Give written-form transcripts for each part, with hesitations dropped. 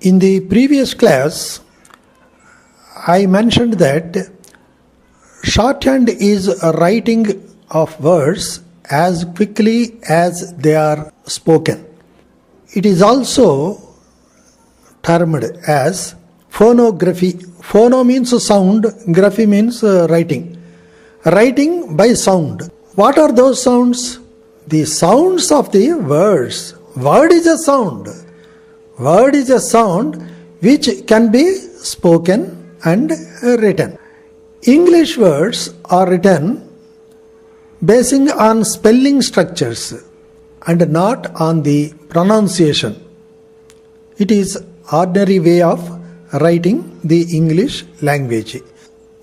In the previous class, I mentioned that shorthand is a writing of words as quickly as they are spoken. It is also termed as phonography. Phono means sound, graphy means writing. Writing by sound. What are those sounds? The sounds of the words. Word is a sound. Word is a sound which can be spoken and written. English words are written basing on spelling structures and not on the pronunciation. It is ordinary way of writing the English language.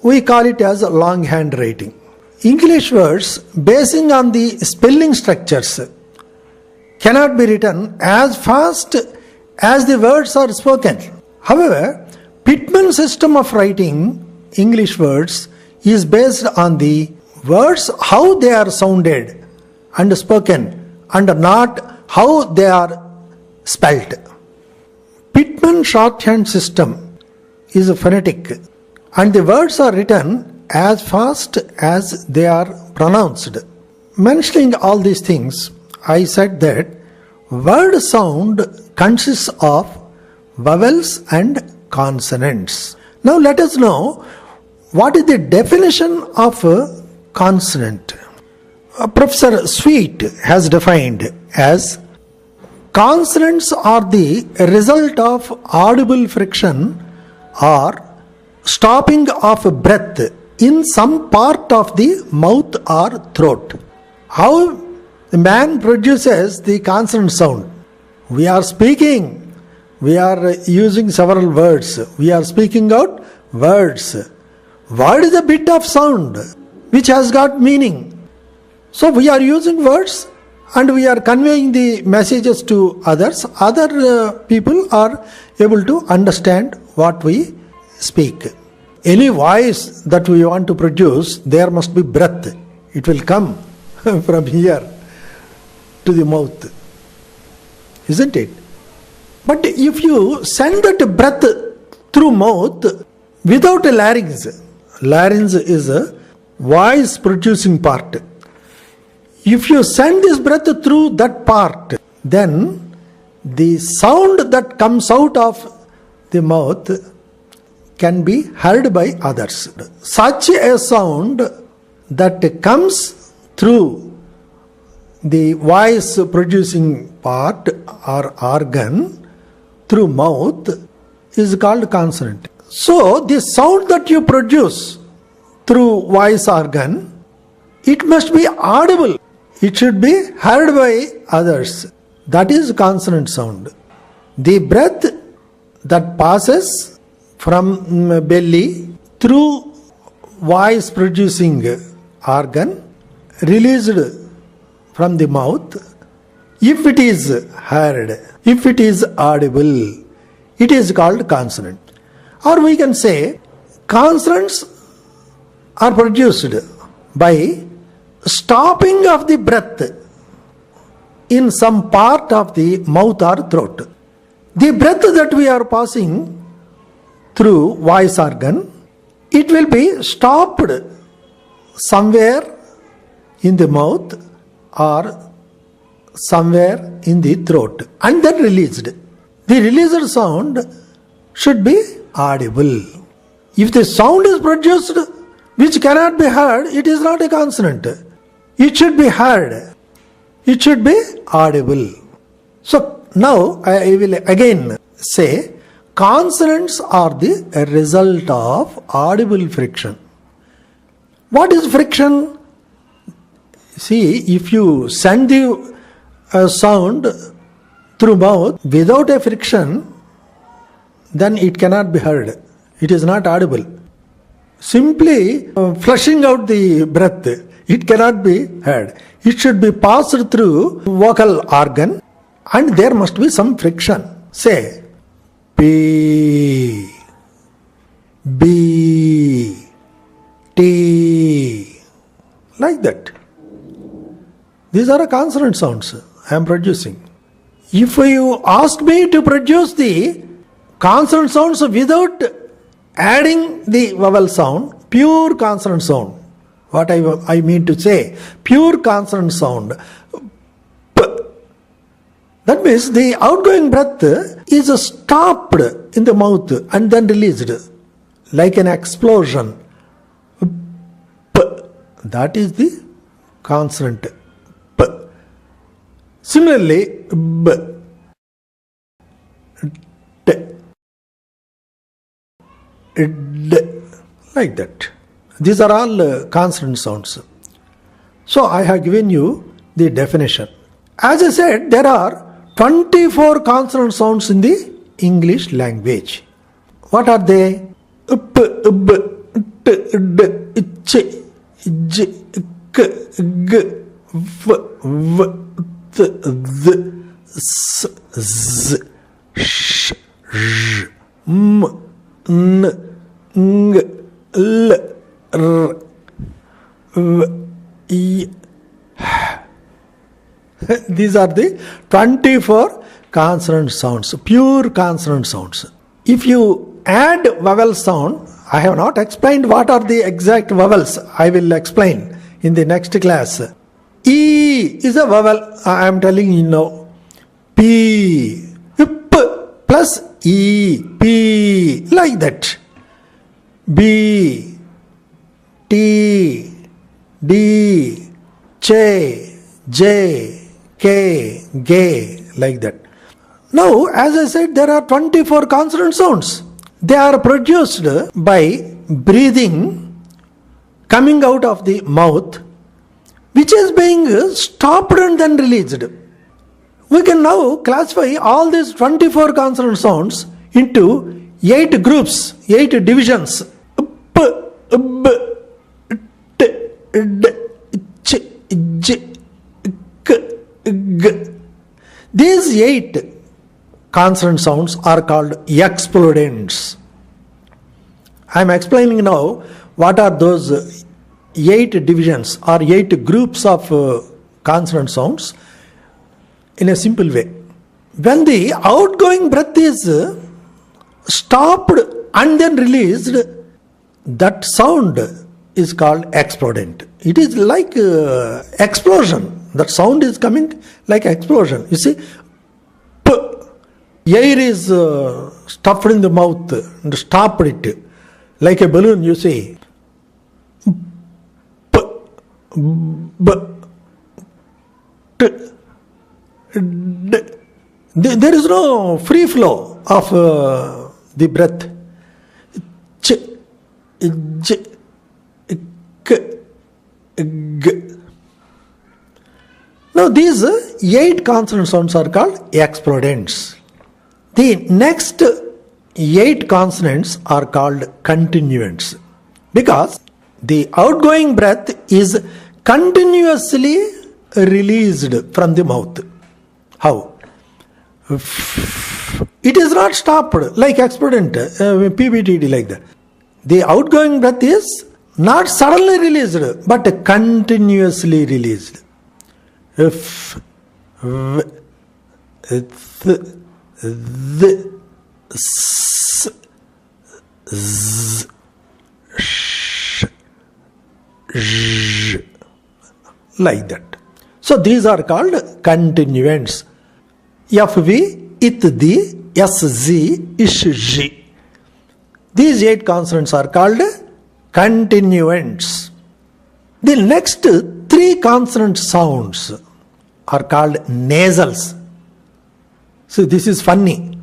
We call it as longhand writing. English words basing on the spelling structures cannot be written as fast as the words are spoken. However, Pitman's system of writing English words is based on the words how they are sounded and spoken and not how they are spelt. Pitman shorthand system is phonetic and the words are written as fast as they are pronounced. Mentioning all these things, I said that word sound consists of vowels and consonants. Now let us know what is the definition of a consonant. Professor Sweet has defined as consonants are the result of audible friction or stopping of breath in some part of the mouth or throat. How the man produces the consonant sound? We are speaking, we are using several words, we are speaking out words. Word is a bit of sound which has got meaning. So we are using words and we are conveying the messages to others. Other people are able to understand what we speak. Any voice that we want to produce, there must be breath. It will come from here to the mouth. Isn't it? But if you send that breath through mouth without a larynx, larynx is a voice producing part. If you send this breath through that part, then the sound that comes out of the mouth can be heard by others. Such a sound that comes through the voice producing part or organ through mouth is called consonant. So the sound that you produce through voice organ, it must be audible. It should be heard by others. That is consonant sound. The breath that passes from belly through voice producing organ released from the mouth, if it is heard, if it is audible, it is called consonant. Or we can say consonants are produced by stopping of the breath in some part of the mouth or throat. The breath that we are passing through voice organ, it will be stopped somewhere in the mouth or somewhere in the throat and then released. The released sound should be audible. If the sound is produced which cannot be heard, it is not a consonant. It should be heard. It should be audible. So now I will again say consonants are the result of audible friction. What is friction? See, if you send the sound through mouth without a friction, then it cannot be heard. It is not audible. Simply flushing out the breath, it cannot be heard. It should be passed through vocal organ and there must be some friction. Say P, B, T, like that. These are consonant sounds I am producing. If you ask me to produce the consonant sounds without adding the vowel sound, pure consonant sound. What I mean to say, pure consonant sound. P. That means the outgoing breath is stopped in the mouth and then released like an explosion. P. That is the consonant P. Similarly, B. T. D. Like that. These are all consonant sounds. So I have given you the definition. As I said, there are 24 consonant sounds in the English language. What are they? Up, b, t, d, ch, j, k, g, v, t, th, s, z, sh, zh, m, n, ng, l, r, v, e. These are the 24 consonant sounds, pure consonant sounds. If you add vowel sound, I have not explained what are the exact vowels. I will explain in the next class. E is a vowel, I am telling you now. P, P plus E, P, like that. B, T, D, Ch, J, K, G, like that. Now, as I said, there are 24 consonant sounds. They are produced by breathing coming out of the mouth, which is being stopped and then released. We can now classify all these 24 consonant sounds into 8 groups, 8 divisions. P, B, T, D, Ch, J, K, G. These 8 consonant sounds are called explodents. I am explaining now what are those 8 divisions or 8 groups of consonant sounds in a simple way. When the outgoing breath is stopped and then released, that sound is called explodent. It is like explosion. That sound is coming like explosion. You see, P, air is stuffed in the mouth and stopped it like a balloon, you see. P, B, T, D. There is no free flow of the breath. Ch, J, K, G. Now these 8 consonant sounds are called explodents. The next 8 consonants are called continuants because the outgoing breath is continuously released from the mouth. How? It is not stopped like explodent, PBTD like that. The outgoing breath is not suddenly released but continuously released. F, V, th, th, s, z, sh, zh, like that. So these are called continuants. FV, it, the, SZ, ish, J. These 8 consonants are called continuants. The next 3 consonant sounds are called nasals. So this is funny.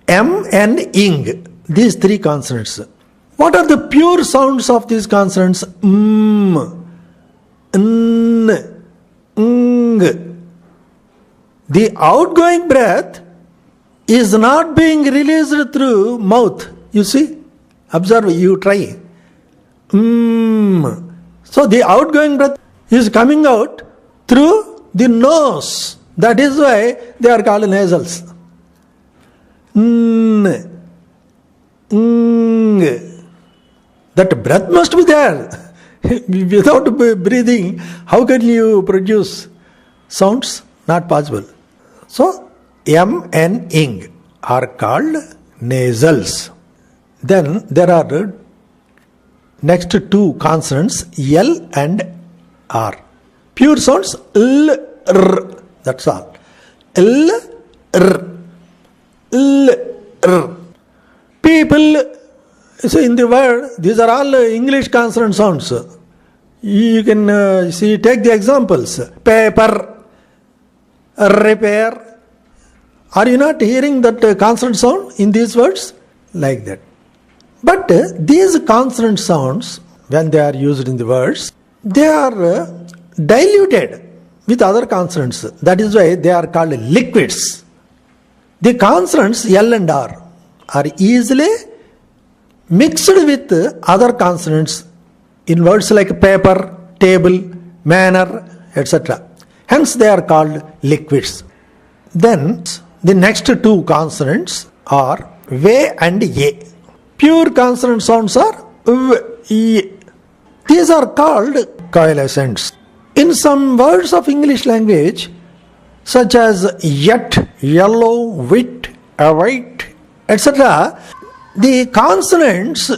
M and ing, these 3 consonants. What are the pure sounds of these consonants? M, N, ng. The outgoing breath is not being released through mouth. You see? Observe, you try. So the outgoing breath is coming out through the nose. That is why they are called nasals. That breath must be there. Without breathing, how can you produce sounds? Not possible. So, M and ing are called nasals. Then there are next two consonants L and R. Pure sounds L, R. That's all. L, R. L, R. People, so in the word, these are all English consonant sounds. You can see, take the examples. Paper, repair. Are you not hearing that consonant sound in these words? Like that. But these consonant sounds, when they are used in the words, they are diluted with other consonants. That is why they are called liquids. The consonants L and R are easily mixed with other consonants in words like paper, table, manner, etc. Hence they are called liquids. Then the next two consonants are V and A. Pure consonant sounds are V, E. These are called coalescents. In some words of English language, such as yet, yellow, wit, await, etc., the consonants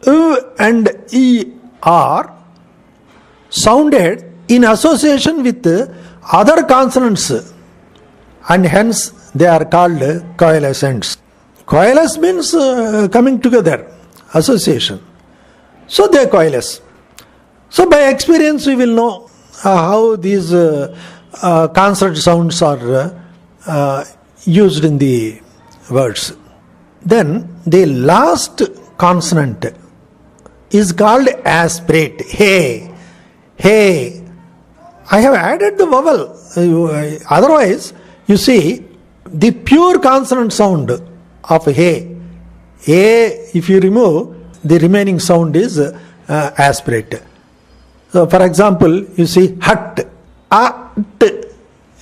U and E are sounded in association with other consonants, and hence they are called coalescents. Coalesce means coming together, association. So they coalesce. So by experience we will know how these consonant sounds are used in the words. Then the last consonant is called aspirate. Hey, hey. I have added the vowel. Otherwise, you see, the pure consonant sound of hey, a, if you remove, the remaining sound is aspirate. So, for example, you see hut, t.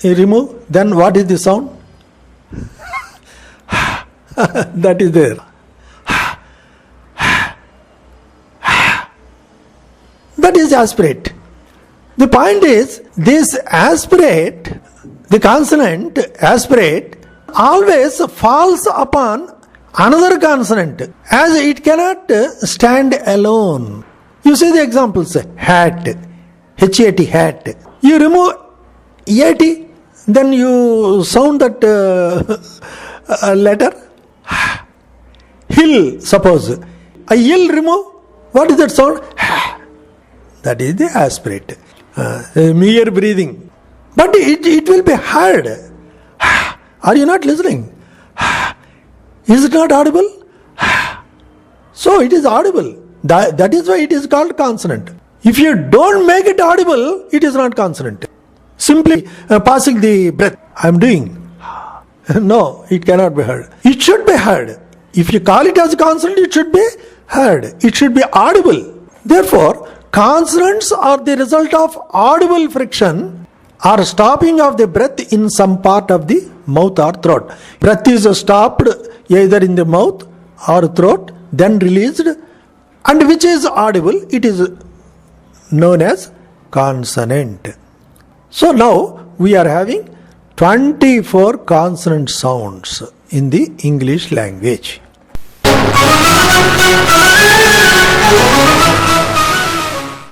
You remove, then what is the sound? That is there. That is aspirate. The point is, this aspirate, the consonant aspirate, always falls upon another consonant, as it cannot stand alone. You see the examples, hat, H-A-T, hat. You remove A-T, then you sound that letter. Hill, suppose. A hill remove, what is that sound? That is the aspirate. Mere breathing. But it will be heard. Are you not listening? Is it not audible? So it is audible. That is why it is called consonant. If you don't make it audible, it is not consonant. Simply passing the breath, I am doing. No, it cannot be heard. It should be heard. If you call it as a consonant, it should be heard. It should be audible. Therefore, consonants are the result of audible friction or stopping of the breath in some part of the mouth or throat. Breath is stopped either in the mouth or throat, then released, and which is audible, it is known as consonant. So now we are having 24 consonant sounds in the English language.